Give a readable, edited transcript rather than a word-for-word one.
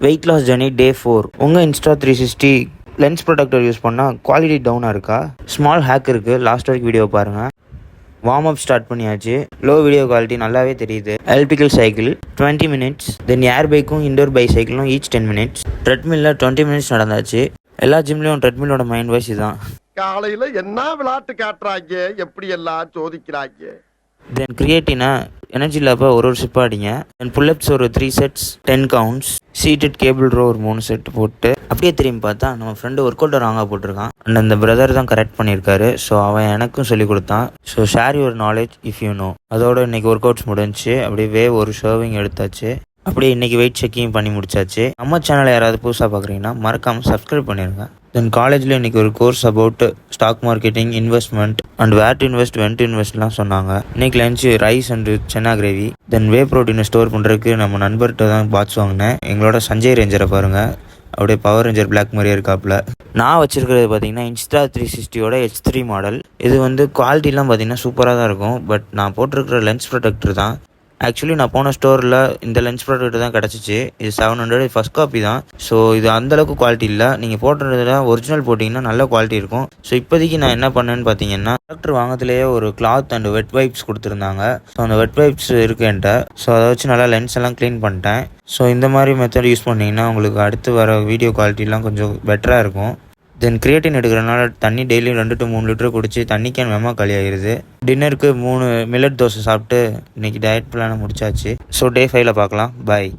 Weight loss journey day 4. உங்கள் insta 360 lens protector use பண்ணால் quality டவுனாக இருக்கா? ஸ்மால் ஹேக் இருக்குது, லாஸ்ட் வரைக்கும் வீடியோ பாருங்கள். வார்ம் அப் ஸ்டார்ட் பண்ணியாச்சு. லோ வீடியோ குவாலிட்டி நல்லாவே தெரியுது. Electrical cycle 20 minutes, then air பைக்கும் இண்டோர் பைக் சைக்கிளும் ஈச் 10 மினிட்ஸ். ட்ரெட்மில்ல 20 மினிட்ஸ் நடந்தாச்சு. எல்லா ஜிம்லேயும் ட்ரெட்மில்லோட மைண்ட் வாய்ஸ் இதுதான். காலையில் என்ன விளையாட்டு காட்டுறாங்க, எப்படி எல்லாம் சோதிக்கிறாங்க. தென் கிரியேட்டினா எனர்ஜி லேப்பாக ஒரு சிப்பாக அடிங்க. தென் புல்லப்ஸ் ஒரு 3 sets 10 counts. Seated cable row ஒரு 3 செட் போட்டு அப்படியே திரும்பி பார்த்தா நம்ம ஃப்ரெண்டு ஒர்க் அவுட் ராங்காக போட்டிருக்கான். அண்ட் அந்த பிரதர் தான் கரெக்ட் பண்ணியிருக்காரு. ஸோ அவன் எனக்கும் சொல்லி கொடுத்தான். So share your knowledge if you know. அதோட இன்னைக்கு ஒர்க் அவுட்ஸ் முடிஞ்சு அப்படியே வேவ் ஒரு ஷர்விங் எடுத்தாச்சு. அப்படியே இன்றைக்கி வெயிட் செக்கிங் பண்ணி முடிச்சாச்சு. நம்ம சேனலை யாராவது புதுசாக பார்க்குறீங்கன்னா மறக்காமல் சப்ஸ்கிரைப் பண்ணிடுங்க. தென் காலேஜில் இன்றைக்கி ஒரு course about stock marketing, investment and where to invest, when to இன்வெஸ்ட்லாம் சொன்னாங்க. இன்றைக்கி lunch rice and chana gravy. Then whey ப்ரோட்டீனை ஸ்டோர் பண்ணுறதுக்கு நம்ம நண்பர்கிட்ட தான் பாட்ஸ் வாங்கினேன். எங்களோட சஞ்சய் ரேஞ்சரை பாருங்கள், அப்படியே பவர் ரேஞ்சர் பிளாக் மாதிரியே இருக்காப்புல. நான் வச்சிருக்கிறது பார்த்தீங்கன்னா இன்ஸ்டா 360யோட H3 மாடல். இது வந்து குவாலிட்டிலாம் பார்த்தீங்கன்னா சூப்பராக தான் இருக்கும். பட் நான் போட்டிருக்கிற லென்ஸ் ப்ரொடெக்டர் தான். ஆக்சுவலி நான் போன ஸ்டோரில் இந்த லென்ஸ் ப்ராடக்ட் தான் கிடச்சிச்சு. இது 700 ஃபஸ்ட் காப்பி தான். ஸோ இது அந்தளவுக்கு குவாலிட்டி இல்லை. நீங்கள் போட்டுறதுல ஒரிஜினல் போட்டிங்கன்னா நல்ல குவாலிட்டி இருக்கும். ஸோ இப்போதைக்கு நான் என்ன பண்ணேன்னு பார்த்தீங்கன்னா, ப்ராடக்டர் வாங்கத்துலேயே ஒரு கிளாத் அண்ட் வெட் வைப்ஸ் கொடுத்துருந்தாங்க. ஸோ அந்த வெட் வைப்ஸ் இருக்கு என்கிட்ட. ஸோ அதை வச்சு நல்லா லென்ஸ் எல்லாம் க்ளீன் பண்ணிட்டேன். ஸோ இந்த மாதிரி மெத்தட் யூஸ் பண்ணிங்கன்னா உங்களுக்கு அடுத்து வர வீடியோ குவாலிட்டிலாம் கொஞ்சம் பெட்டராக இருக்கும். தென் கிரியேட்டின் எடுக்கிறனால தண்ணி டெய்லி 2 to 3 லிட்டர் குடிச்சு தண்ணி கேன் வேகமாக காலி ஆகிடுது. டின்னருக்கு 3 மில்லட் தோசை சாப்பிட்டு இன்றைக்கி டயட் பிளானை முடிச்சாச்சு. ஸோ டே 5ல் பார்க்கலாம். பாய்.